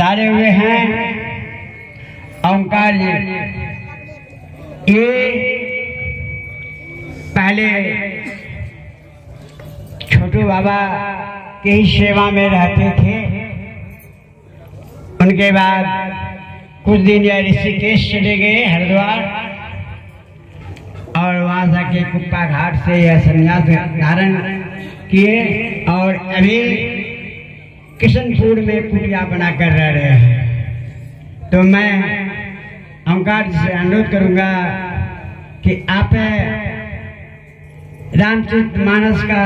पधारे हुए हैं ओंकार जी। ये पहले छोटू बाबा की ही सेवा में रहते थे। उनके बाद कुछ दिन या ऋषिकेश चले गए हरिद्वार, और वहाँ जाके कुप्पा घाट से यह संन्यास धारण किए, और अभी किशनपुर में कुटिया बनाकर रह रहे हैं। तो मैं ओंकार जी से अनुरोध करूंगा कि आप रामचरितमानस का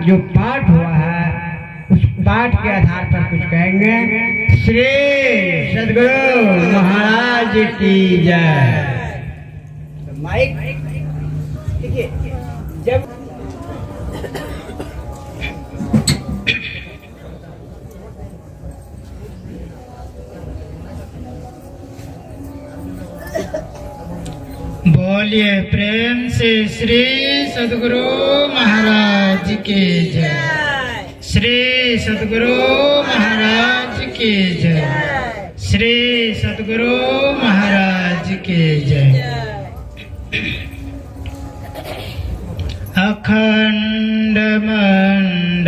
जो पाठ हुआ है उस पाठ के आधार पर कुछ कहेंगे। श्री सद्गुरु महाराज की जय। माइक देखिए, जब बोलिए प्रेम से श्री सद्गुरु महाराज की जय। श्री सद्गुरु महाराज की जय। श्री सद्गुरु महाराज की जय। अखंड मंडलाकारं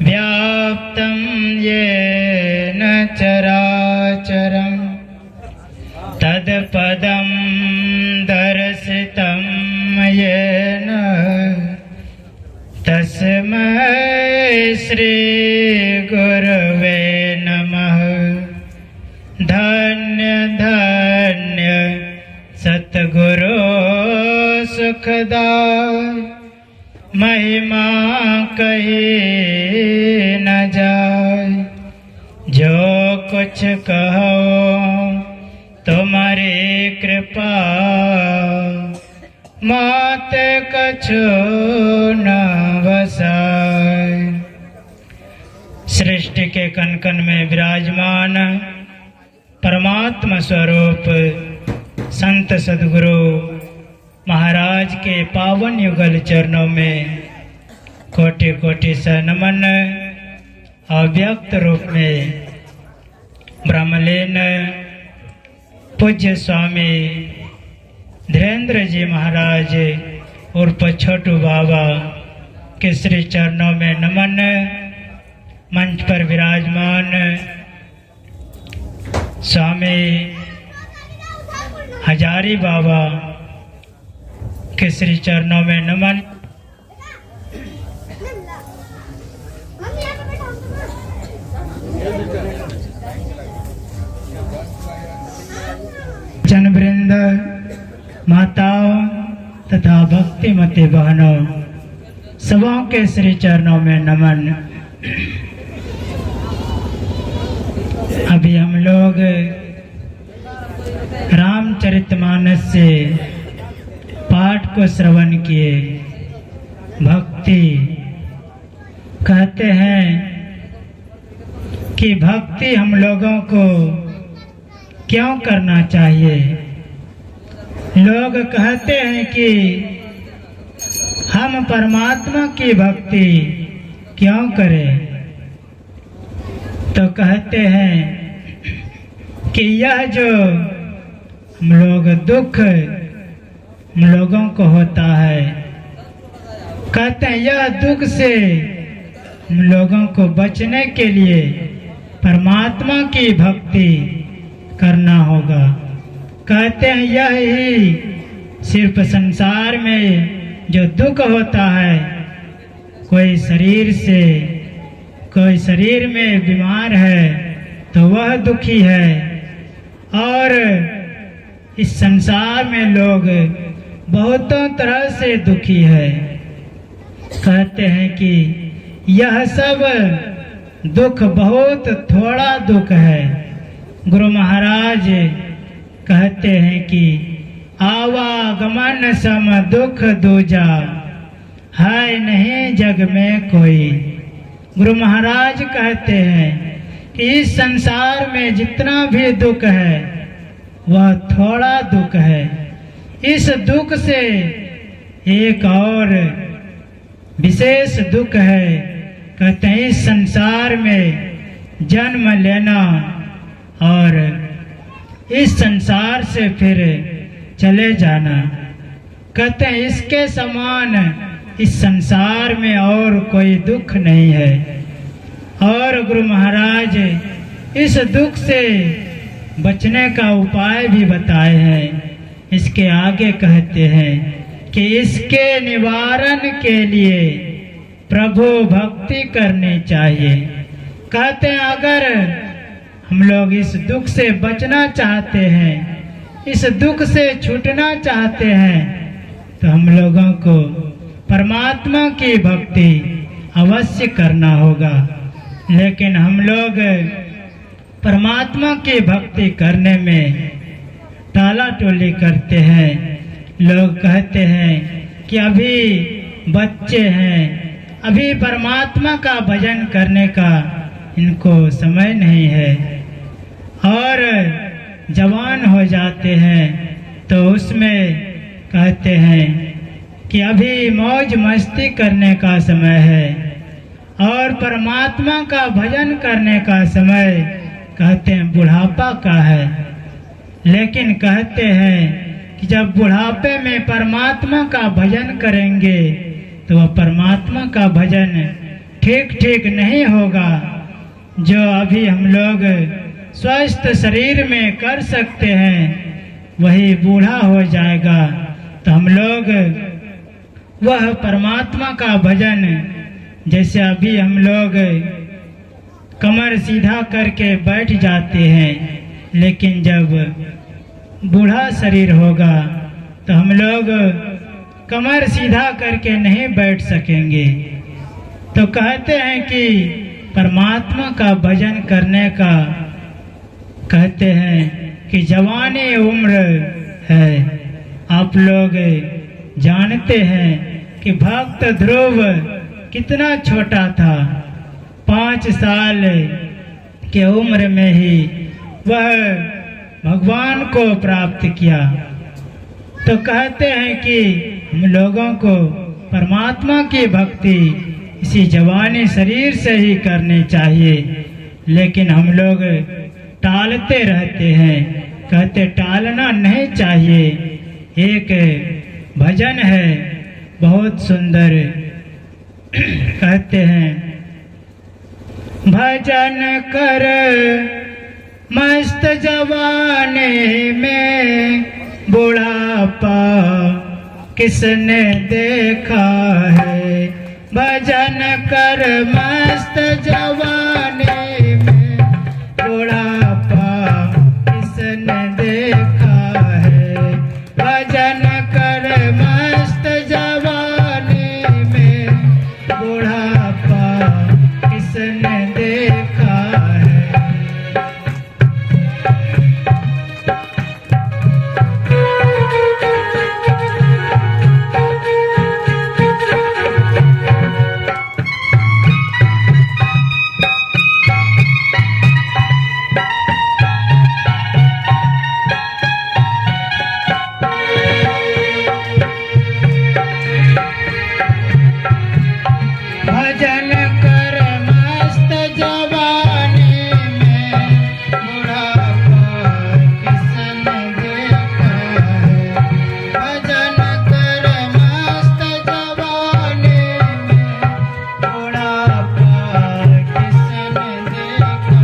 व्याप्तं येन चराचरं तत्पदं दर्शितं येन तस्मै श्री गुरवे नमः। धन्य धन्य सतगुरु सुखदाय, महिमा कही न जाय। जो कुछ कहो तुम्हारी कृपा, मात कछु न बसाय। सृष्टि के कण कण में विराजमान परमात्मा स्वरूप संत सद्गुरु महाराज के पावन युगल चरणों में कोटि कोटि से नमन। अव्यक्त रूप में ब्रह्मलीन पूज्य स्वामी धीरेन्द्र जी महाराज उर्फ छोटू बाबा के श्री चरणों में नमन। मंच पर विराजमान स्वामी हजारी बाबा के श्री चरणों में नमन। जनवृंद, माताओं तथा भक्तिमती बहनों, सबों के श्री चरणों में नमन। अभी हम लोग रामचरितमानस से पाठ को श्रवण किए। भक्ति कहते हैं कि भक्ति हम लोगों को क्यों करना चाहिए। लोग कहते हैं कि हम परमात्मा की भक्ति क्यों करें, तो कहते हैं कि यह जो हम लोग दुख हम लोगों को होता है, कहते हैं यह दुख से हम लोगों को बचने के लिए परमात्मा की भक्ति करना होगा। कहते हैं यह ही सिर्फ संसार में जो दुख होता है, कोई शरीर में बीमार है तो वह दुखी है, और इस संसार में लोग बहुतों तरह से दुखी है। कहते हैं कि यह सब दुख बहुत थोड़ा दुख है। गुरु महाराज कहते हैं कि आवागमन सम दुख दूजा, है नहीं जग में कोई। गुरु महाराज कहते हैं कि इस संसार में जितना भी दुख है वह थोड़ा दुख है। इस दुख से एक और विशेष दुख है कहते हैं इस संसार में जन्म लेना और इस संसार से फिर चले जाना, कहते हैं इसके समान इस संसार में और कोई दुख नहीं है। और गुरु महाराज इस दुख से बचने का उपाय भी बताए हैं। इसके आगे कहते हैं कि इसके निवारण के लिए प्रभु भक्ति करनी चाहिए। कहते हैं अगर हम लोग इस दुख से बचना चाहते हैं, इस दुख से छूटना चाहते हैं, तो हम लोगों को परमात्मा की भक्ति अवश्य करना होगा। लेकिन हम लोग परमात्मा की भक्ति करने में टाला टोली करते हैं। लोग कहते हैं कि अभी बच्चे हैं, अभी परमात्मा का भजन करने का इनको समय नहीं है, और जवान हो जाते हैं तो उसमें कहते हैं कि अभी मौज मस्ती करने का समय है और परमात्मा का भजन करने का समय कहते हैं बुढ़ापा का है। लेकिन कहते हैं कि जब बुढ़ापे में परमात्मा का भजन करेंगे तो वह परमात्मा का भजन ठीक ठीक नहीं होगा। जो अभी हम लोग स्वस्थ शरीर में कर सकते हैं वही बूढ़ा हो जाएगा, तो हम लोग वह परमात्मा का भजन, जैसे अभी हम लोग कमर सीधा करके बैठ जाते हैं, लेकिन जब बूढ़ा शरीर होगा तो हम लोग कमर सीधा करके नहीं बैठ सकेंगे। तो कहते हैं कि परमात्मा का भजन करने का कहते हैं कि जवानी उम्र है। आप लोग जानते हैं कि भक्त ध्रुव कितना छोटा था, 5 साल के उम्र में ही वह भगवान को प्राप्त किया। तो कहते हैं कि हम लोगों को परमात्मा की भक्ति इसी जवानी शरीर से ही करनी चाहिए, लेकिन हम लोग टालते रहते हैं। कहते टालना नहीं चाहिए। एक भजन है बहुत सुंदर, कहते हैं भजन कर मस्त जवानी में बुढ़ापा किसने देखा है। भजन कर मस्त जवानी में बुढ़ापा किसने देखा है। भजन कर मस्त जवानी में बुढ़ापा किसने देखा है। भजन कर मस्त जवानी में बुढ़ापा किसने देखा है। भजन कर मस्त जवानी में बुढ़ापा किसने देखा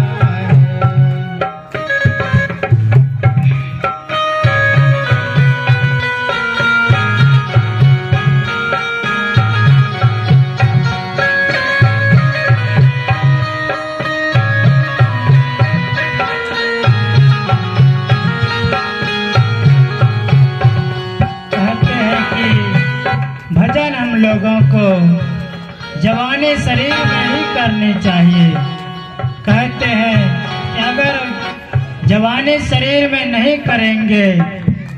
कहते हैं कि भजन हम लोगों को जवानी शरीर में ही करनी चाहिए। कहते हैं कि अगर जवानी शरीर में नहीं करेंगे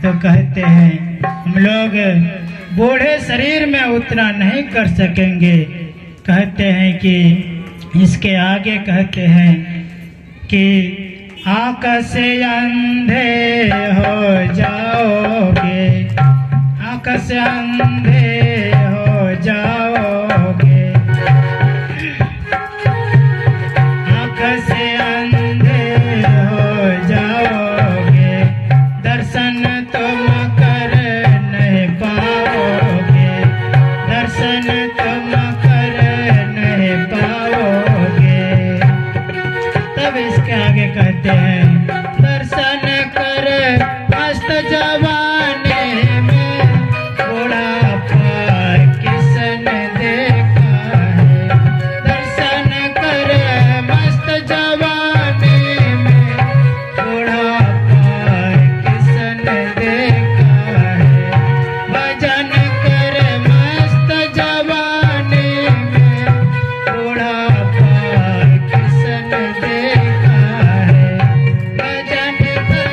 तो कहते हैं हम लोग बूढ़े शरीर में उतना नहीं कर सकेंगे। कहते हैं कि इसके आगे कहते हैं कि आकाश से अंधे हो जाओगे, आकाश से अंधे हो जाओगे। देखा है भजन कर।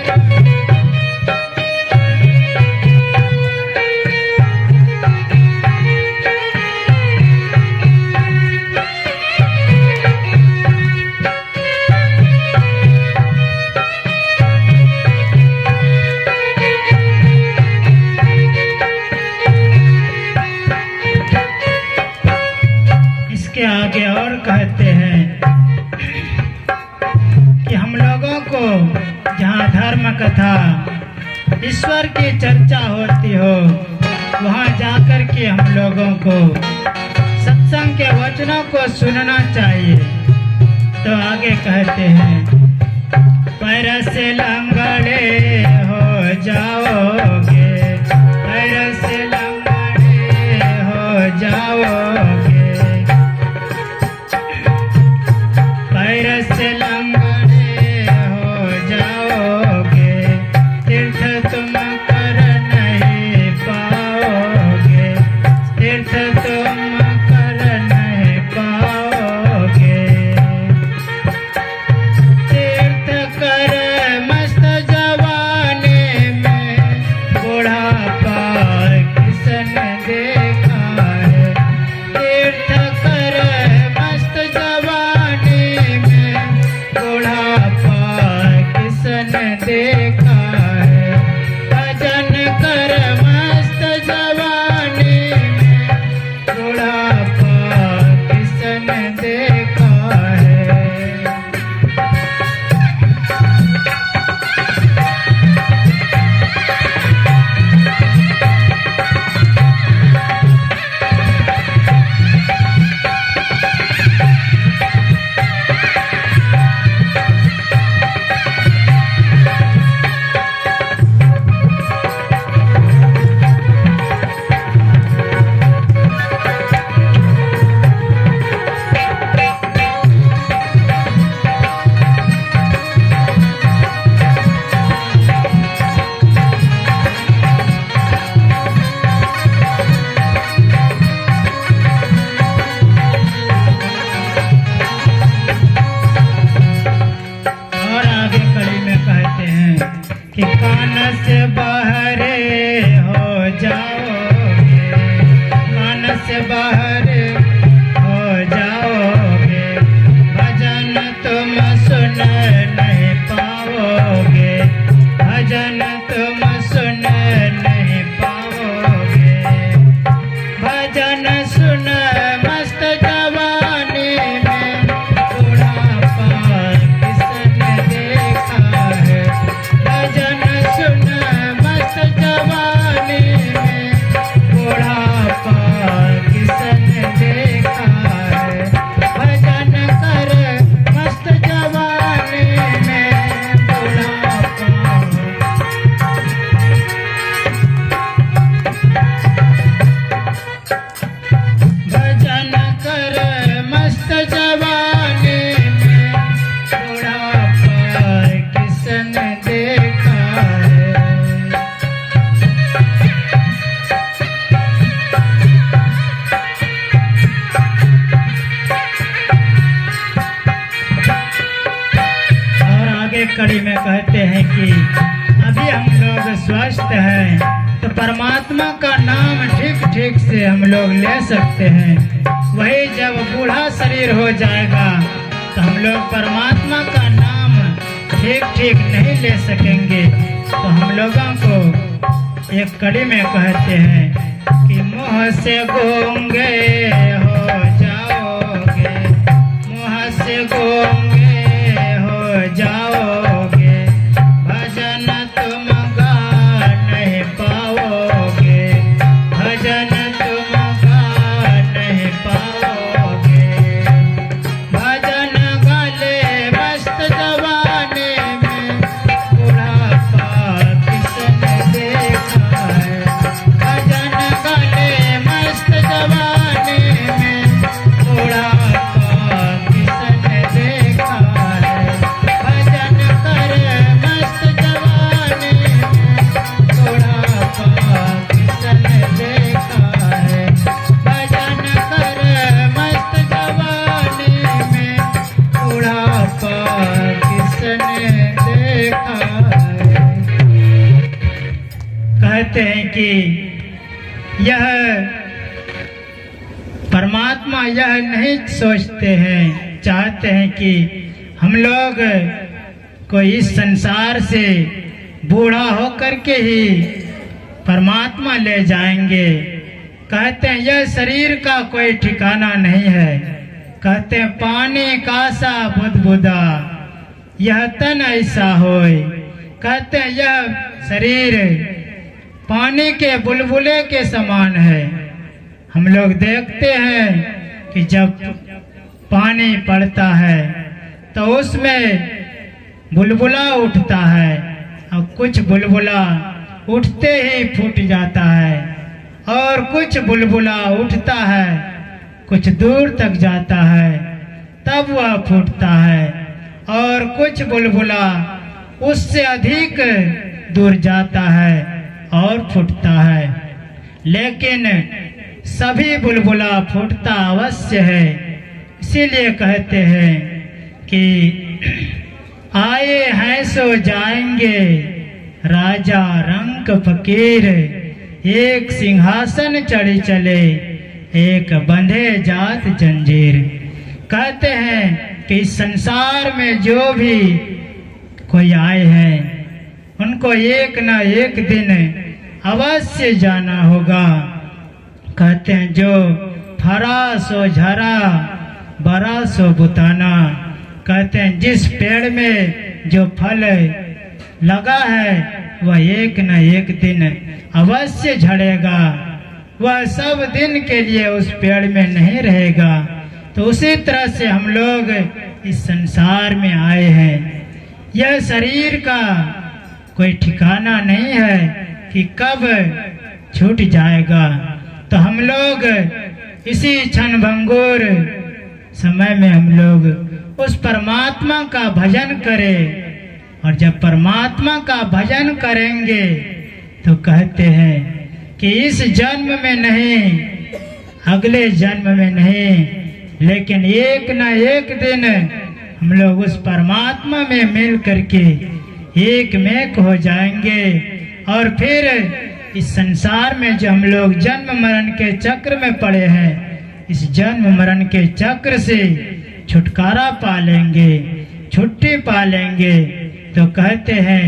इसके आगे और कहते हैं कि हम लोगों को जहाँ धर्म कथा ईश्वर की चर्चा होती हो वहाँ जाकर के हम लोगों को सत्संग के वचनों को सुनना चाहिए। तो आगे कहते हैं पैर से लंगड़े हो जाओगे, पैर से लंगड़े हो जाओगे, पैर से लंगड़े हो जाओगे, तीर्थ तुम कर नहीं पाओगे, तीर्थ तुम कर नहीं पाओगे। तीर्थ कर मस्त जवानी में बुढ़ापा किसने देखा है, तीर्थ कर मस्त जवानी में बुढ़ापा किसने देखा है, भजन कर मस्त जवानी में बुढ़ापा किसने देखा है। और आगे कड़ी में कहते हैं कि कान से बहरे हो जाओगे, कान से बहरे हो जाओगे, भजन तुम सुन नहीं पाओगे, भजन तुम सुन नहीं पाओगे, भजन सुन मस्त जवानी में बुढ़ापा किसने देखा है, भजन सुन मस्त जवानी में बुढ़ापा किसने देखा है, भजन कर मस्त जवानी में बुढ़ापा। भजन कर मस्त जवानी में बुढ़ापा किसने देखा है। और आगे कड़ी में कहते हैं कि अभी हम लोग स्वस्थ हैं तो परमात्मा का नाम ठीक ठीक से हम लोग ले सकते हैं, वही जब बूढ़ा शरीर हो जाएगा तो हम लोग परमात्मा का नाम ठीक ठीक नहीं ले सकेंगे। तो हम लोगों को एक कड़ी में कहते हैं कि मुँह से गूंगे हो जाओगे, मुँह से गूंगे हो जाओगे, भजन तुम गा नहीं पाओगे, भजन तुम गा नहीं पाओगे, भजन गाले मस्त जवानी में बुढ़ापा किसने देखा है, भजन गाले मस्त जवानी में बुढ़ापा किसने देखा कि यह परमात्मा यह नहीं सोचते हैं, चाहते हैं कि हम लोग को इस संसार से बूढ़ा होकर के ही परमात्मा ले जाएंगे। कहते हैं यह शरीर का कोई ठिकाना नहीं है। कहते हैं पानी का सा बुदबुदा, यह तन ऐसा होए। कहते हैं यह शरीर पानी के बुलबुले के समान है। हम लोग देखते हैं कि जब पानी पड़ता है तो उसमें बुलबुला उठता है और कुछ बुलबुला उठते ही फूट जाता है और कुछ बुलबुला उठता है, कुछ दूर तक जाता है तब वह फूटता है और कुछ बुलबुला उससे अधिक दूर जाता है और फूटता है। लेकिन सभी बुलबुला फूटता अवश्य है। इसीलिए कहते हैं कि आए हैं सो जाएंगे राजा रंक फकीर, एक सिंहासन चढ़ी चले एक बंधे जात जंजीर। कहते हैं कि इस संसार में जो भी कोई आए हैं उनको एक न एक दिन अवश्य जाना होगा। कहते हैं जो फरा सो झरा, बरा सो बुताना। कहते हैं जिस पेड़ में जो फल लगा है वह एक न एक दिन अवश्य झड़ेगा, वह सब दिन के लिए उस पेड़ में नहीं रहेगा। तो उसी तरह से हम लोग इस संसार में आए हैं। यह शरीर का कोई ठिकाना नहीं है कि कब छूट जाएगा। तो हम लोग इसी क्षण भंगुर समय में हम लोग उस परमात्मा का भजन करें। और जब परमात्मा का भजन करेंगे तो कहते हैं कि इस जन्म में नहीं, अगले जन्म में नहीं, लेकिन एक न एक दिन हम लोग उस परमात्मा में मिल करके एक मेक हो जाएंगे। और फिर इस संसार में जो हम लोग जन्म मरण के चक्र में पड़े हैं, इस जन्म मरण के चक्र से छुटकारा पा लेंगे, छुट्टी पा लेंगे। तो कहते हैं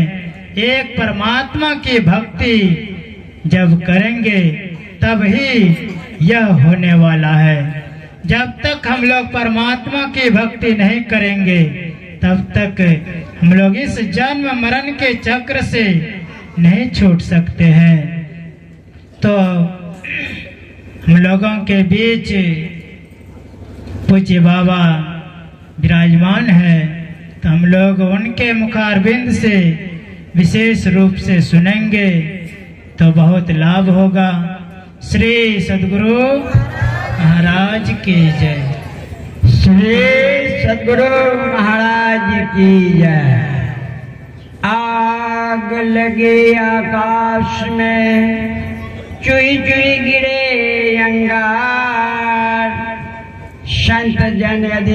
एक परमात्मा की भक्ति जब करेंगे तब ही यह होने वाला है। जब तक हम लोग परमात्मा की भक्ति नहीं करेंगे तब तक हम लोग इस जन्म मरण के चक्र से नहीं छूट सकते हैं। तो हम लोगों के बीच पूज्य बाबा विराजमान है, तो हम लोग उनके मुखारबिंद से विशेष रूप से सुनेंगे तो बहुत लाभ होगा। श्री सद्गुरु महाराज की जय। श्री सद्गुरु महाराज की जय। आग लगे आकाश में, चुई चुई गिरे अंगार, संत जन यदि